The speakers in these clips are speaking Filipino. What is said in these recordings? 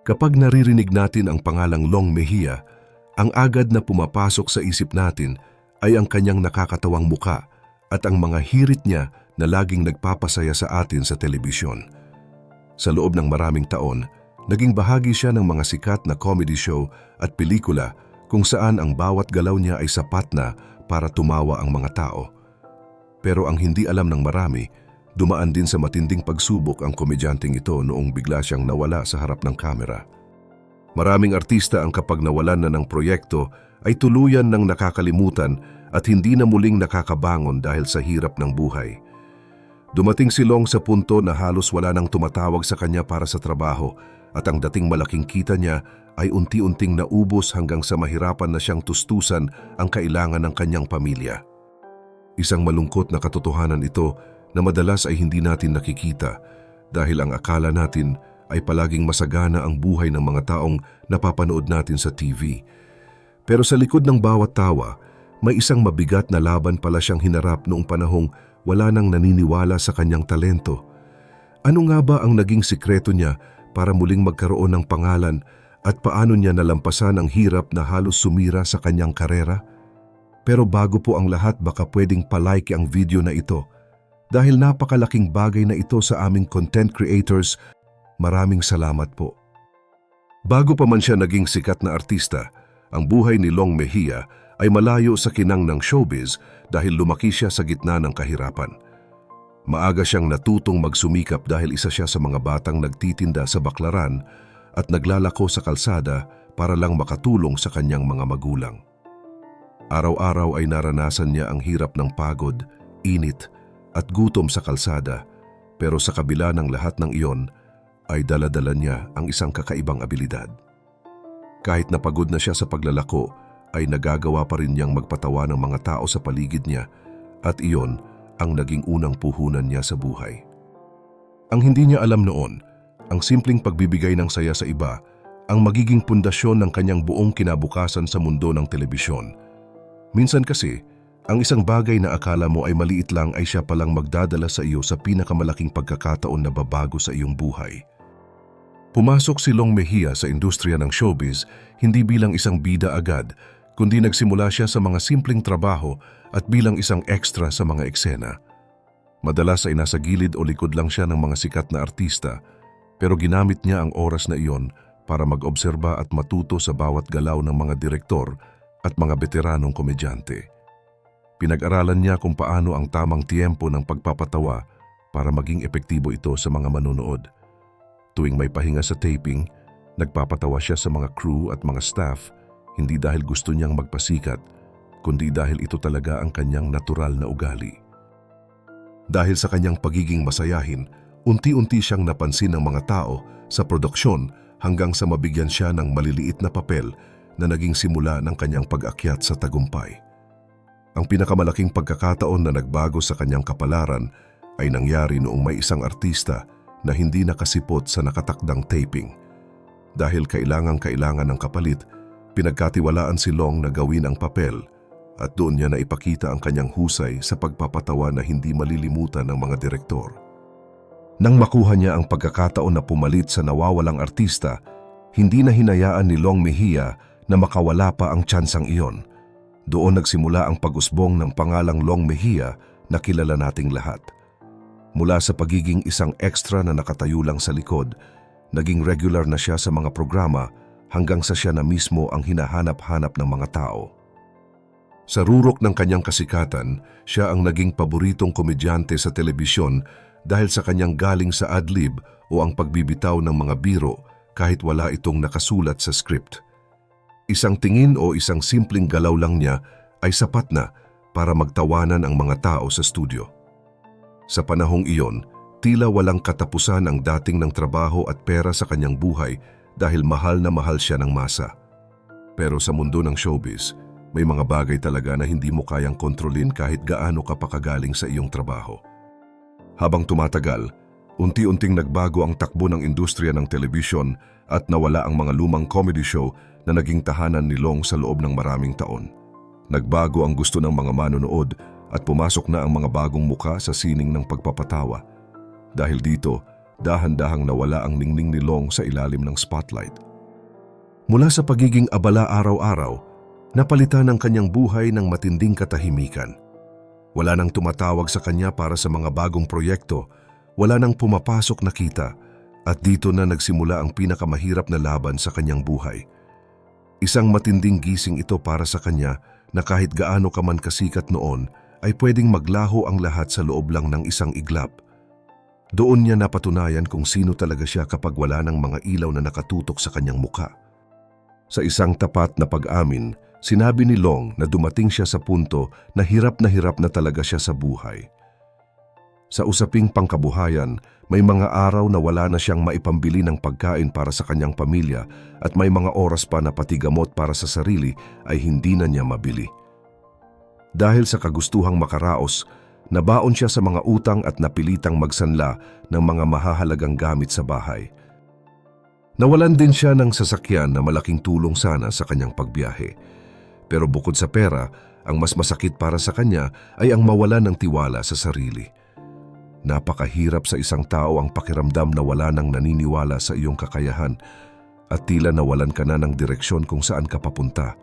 Kapag naririnig natin ang pangalang Long Mejia, ang agad na pumapasok sa isip natin ay ang kanyang nakakatawang muka at ang mga hirit niya na laging nagpapasaya sa atin sa telebisyon. Sa loob ng maraming taon, naging bahagi siya ng mga sikat na comedy show at pelikula kung saan ang bawat galaw niya ay sapat na para tumawa ang mga tao. Pero ang hindi alam ng marami, dumaan din sa matinding pagsubok ang komedyanteng ito noong bigla siyang nawala sa harap ng kamera. Maraming artista ang kapag nawalan na ng proyekto ay tuluyan ng nakakalimutan at hindi na muling nakakabangon dahil sa hirap ng buhay. Dumating si Long sa punto na halos wala nang tumatawag sa kanya para sa trabaho at ang dating malaking kita niya ay unti-unting naubos hanggang sa mahirapan na siyang tustusan ang kailangan ng kanyang pamilya. Isang malungkot na katotohanan ito na madalas ay hindi natin nakikita dahil ang akala natin ay palaging masagana ang buhay ng mga taong napapanood natin sa TV. Pero sa likod ng bawat tawa, may isang mabigat na laban pala siyang hinarap noong panahong wala nang naniniwala sa kanyang talento. Ano nga ba ang naging sikreto niya para muling magkaroon ng pangalan at paano niya nalampasan ang hirap na halos sumira sa kanyang karera? Pero bago po ang lahat, baka pwedeng palike ang video na ito dahil napakalaking bagay na ito sa aming content creators. Maraming salamat po. Bago pa man siya naging sikat na artista, ang buhay ni Long Mejia ay malayo sa kinang ng showbiz dahil lumaki siya sa gitna ng kahirapan. Maaga siyang natutong magsumikap dahil isa siya sa mga batang nagtitinda sa baklaran at naglalako sa kalsada para lang makatulong sa kanyang mga magulang. Araw-araw ay naranasan niya ang hirap ng pagod, init at gutom sa kalsada, pero sa kabila ng lahat ng iyon ay dala-dala niya ang isang kakaibang abilidad. Kahit napagod na siya sa paglalako, ay nagagawa pa rin niyang magpatawa ng mga tao sa paligid niya at iyon ang naging unang puhunan niya sa buhay. Ang hindi niya alam noon, ang simpleng pagbibigay ng saya sa iba ang magiging pundasyon ng kanyang buong kinabukasan sa mundo ng telebisyon. Minsan kasi, ang isang bagay na akala mo ay maliit lang ay siya palang magdadala sa iyo sa pinakamalaking pagkakataon na babago sa iyong buhay. Pumasok si Long Mejia sa industriya ng showbiz hindi bilang isang bida agad, kundi nagsimula siya sa mga simpleng trabaho at bilang isang extra sa mga eksena. Madalas ay nasa gilid o likod lang siya ng mga sikat na artista, pero ginamit niya ang oras na iyon para mag-obserba at matuto sa bawat galaw ng mga direktor at mga veteranong komedyante. Pinag-aralan niya kung paano ang tamang tiyempo ng pagpapatawa para maging epektibo ito sa mga manonood. Tuwing may pahinga sa taping, nagpapatawa siya sa mga crew at mga staff, hindi dahil gusto niyang magpasikat, kundi dahil ito talaga ang kanyang natural na ugali. Dahil sa kanyang pagiging masayahin, unti-unti siyang napansin ng mga tao sa produksyon hanggang sa mabigyan siya ng maliliit na papel na naging simula ng kanyang pag-akyat sa tagumpay. Ang pinakamalaking pagkakataon na nagbago sa kanyang kapalaran ay nangyari noong may isang artista na hindi nakasipot sa nakatakdang taping. Dahil kailangan ng kapalit, pinagkatiwalaan si Long na gawin ang papel at doon niya na ipakita ang kanyang husay sa pagpapatawa na hindi malilimutan ng mga direktor. Nang makuha niya ang pagkakataon na pumalit sa nawawalang artista, hindi na hinayaan ni Long Mejia na makawala pa ang tsansang iyon. Doon nagsimula ang pag-usbong ng pangalang Long Mejia na kilala nating lahat. Mula sa pagiging isang extra na nakatayo lang sa likod, naging regular na siya sa mga programa hanggang sa siya na mismo ang hinahanap-hanap ng mga tao. Sa rurok ng kanyang kasikatan, siya ang naging paboritong komedyante sa telebisyon dahil sa kanyang galing sa adlib o ang pagbibitaw ng mga biro kahit wala itong nakasulat sa script. Isang tingin o isang simpleng galaw lang niya ay sapat na para magtawanan ang mga tao sa studio. Sa panahong iyon, tila walang katapusan ang dating ng trabaho at pera sa kanyang buhay dahil mahal na mahal siya ng masa. Pero sa mundo ng showbiz, may mga bagay talaga na hindi mo kayang kontrolin kahit gaano ka pa kagaling sa iyong trabaho. Habang tumatagal, unti-unting nagbago ang takbo ng industriya ng telebisyon at nawala ang mga lumang comedy show na naging tahanan ni Long sa loob ng maraming taon. Nagbago ang gusto ng mga manonood at pumasok na ang mga bagong muka sa sining ng pagpapatawa. Dahil dito, dahan-dahang nawala ang ningning ni Long sa ilalim ng spotlight. Mula sa pagiging abala araw-araw, napalitan ang kanyang buhay ng matinding katahimikan. Wala nang tumatawag sa kanya para sa mga bagong proyekto, wala nang pumapasok na kita, at dito na nagsimula ang pinakamahirap na laban sa kanyang buhay. Isang matinding gising ito para sa kanya na kahit gaano ka man kasikat noon, ay pwedeng maglaho ang lahat sa loob lang ng isang iglap. Doon niya napatunayan kung sino talaga siya kapag wala ng mga ilaw na nakatutok sa kanyang muka. Sa isang tapat na pag-amin, sinabi ni Long na dumating siya sa punto na hirap na talaga siya sa buhay. Sa usaping pangkabuhayan, may mga araw na wala na siyang maipambili ng pagkain para sa kanyang pamilya at may mga oras pa na pati gamot para sa sarili ay hindi na niya mabili. Dahil sa kagustuhang makaraos, nabaon siya sa mga utang at napilitang magsanla ng mga mahahalagang gamit sa bahay. Nawalan din siya ng sasakyan na malaking tulong sana sa kanyang pagbiyahe. Pero bukod sa pera, ang mas masakit para sa kanya ay ang mawalan ng tiwala sa sarili. Napakahirap sa isang tao ang pakiramdam na wala nang naniniwala sa iyong kakayahan at tila nawalan ka na ng direksyon kung saan ka papunta.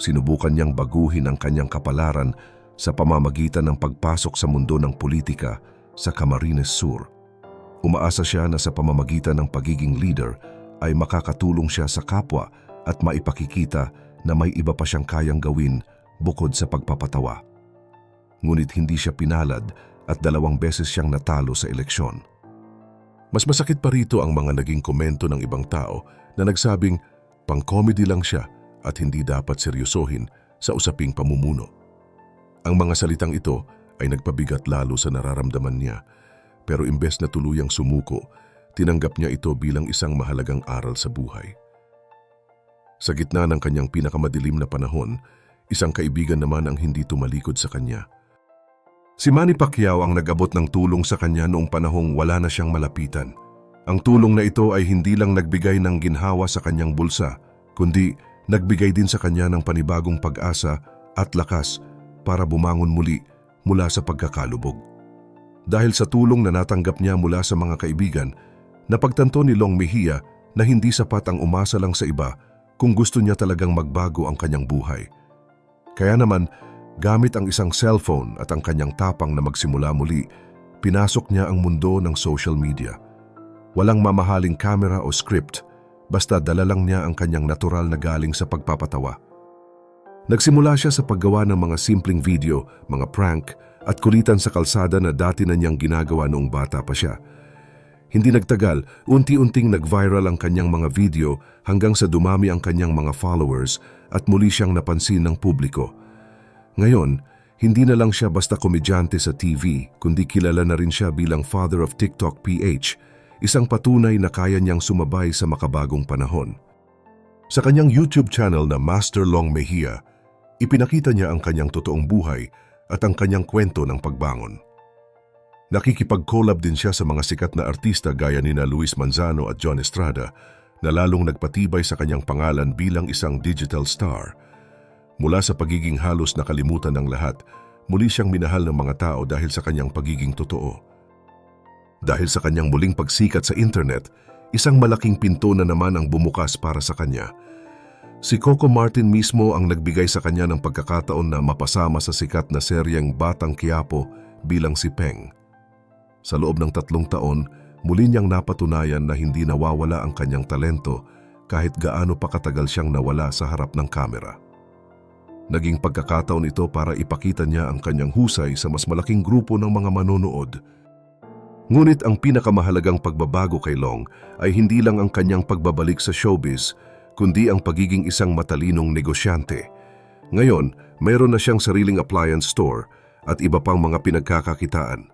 Sinubukan niyang baguhin ang kanyang kapalaran sa pamamagitan ng pagpasok sa mundo ng politika sa Camarines Sur. Umaasa siya na sa pamamagitan ng pagiging leader ay makakatulong siya sa kapwa at maipakikita na may iba pa siyang kayang gawin bukod sa pagpapatawa. Ngunit hindi siya pinalad at 2 beses siyang natalo sa eleksyon. Mas masakit pa rito ang mga naging komento ng ibang tao na nagsabing pang-comedy lang siya at hindi dapat seryosohin sa usaping pamumuno. Ang mga salitang ito ay nagpabigat lalo sa nararamdaman niya. Pero imbes na tuluyang sumuko, tinanggap niya ito bilang isang mahalagang aral sa buhay. Sa gitna ng kanyang pinakamadilim na panahon, isang kaibigan naman ang hindi tumalikod sa kanya. Si Manny Pacquiao ang nag-abot ng tulong sa kanya noong panahong wala na siyang malapitan. Ang tulong na ito ay hindi lang nagbigay ng ginhawa sa kanyang bulsa, kundi nagbigay din sa kanya ng panibagong pag-asa at lakas para bumangon muli mula sa pagkakalubog. Dahil sa tulong na natanggap niya mula sa mga kaibigan, napagtanto ni Long Mejia na hindi sapat ang umasa lang sa iba kung gusto niya talagang magbago ang kanyang buhay. Kaya naman, gamit ang isang cellphone at ang kanyang tapang na magsimula muli, pinasok niya ang mundo ng social media. Walang mamahaling camera o script, basta dala lang niya ang kanyang natural na galing sa pagpapatawa. Nagsimula siya sa paggawa ng mga simpleng video, mga prank, at kulitan sa kalsada na dati na niyang ginagawa noong bata pa siya. Hindi nagtagal, unti-unting nag-viral ang kanyang mga video hanggang sa dumami ang kanyang mga followers at muli siyang napansin ng publiko. Ngayon, hindi na lang siya basta komedyante sa TV, kundi kilala na rin siya bilang Father of TikTok PH, isang patunay na kaya niyang sumabay sa makabagong panahon. Sa kanyang YouTube channel na Master Long Mejia, ipinakita niya ang kanyang totoong buhay at ang kanyang kwento ng pagbangon. Nakikipag-collab din siya sa mga sikat na artista gaya nina Luis Manzano at John Estrada na lalong nagpatibay sa kanyang pangalan bilang isang digital star. Mula sa pagiging halos nakalimutan ng lahat, muli siyang minahal ng mga tao dahil sa kanyang pagiging totoo. Dahil sa kanyang muling pagsikat sa internet, isang malaking pinto na naman ang bumukas para sa kanya. Si Coco Martin mismo ang nagbigay sa kanya ng pagkakataon na mapasama sa sikat na seryeng Batang Quiapo bilang si Peng. Sa loob ng 3 taon, muli niyang napatunayan na hindi nawawala ang kanyang talento kahit gaano pa katagal siyang nawala sa harap ng kamera. Naging pagkakataon ito para ipakita niya ang kanyang husay sa mas malaking grupo ng mga manonood. Ngunit ang pinakamahalagang pagbabago kay Long ay hindi lang ang kanyang pagbabalik sa showbiz, kundi ang pagiging isang matalinong negosyante. Ngayon, mayroon na siyang sariling appliance store at iba pang mga pinagkakakitaan.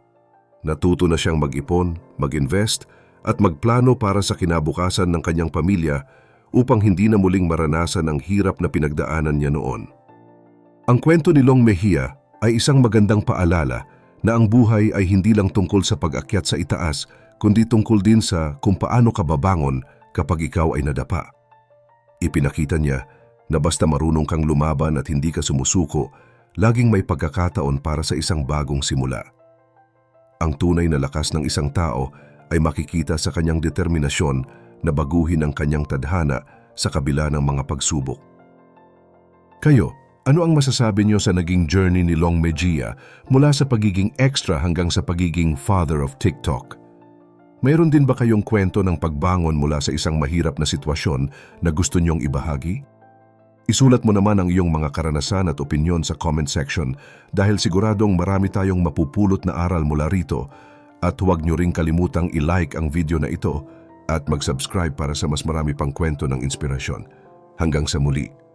Natuto na siyang mag-ipon, mag-invest at magplano para sa kinabukasan ng kanyang pamilya upang hindi na muling maranasan ang hirap na pinagdaanan niya noon. Ang kwento ni Long Mejia ay isang magandang paalala na ang buhay ay hindi lang tungkol sa pag-akyat sa itaas, kundi tungkol din sa kung paano ka babangon kapag ikaw ay nadapa. Ipinakita niya na basta marunong kang lumaban at hindi ka sumusuko, laging may pagkakataon para sa isang bagong simula. Ang tunay na lakas ng isang tao ay makikita sa kanyang determinasyon na baguhin ang kanyang tadhana sa kabila ng mga pagsubok. Kayo, ano ang masasabi niyo sa naging journey ni Long Mejia mula sa pagiging extra hanggang sa pagiging father of TikTok? Mayroon din ba kayong kwento ng pagbangon mula sa isang mahirap na sitwasyon na gusto niyong ibahagi? Isulat mo naman ang iyong mga karanasan at opinyon sa comment section dahil siguradong marami tayong mapupulot na aral mula rito, at huwag niyo ring kalimutang i-like ang video na ito at mag-subscribe para sa mas marami pang kwento ng inspirasyon. Hanggang sa muli.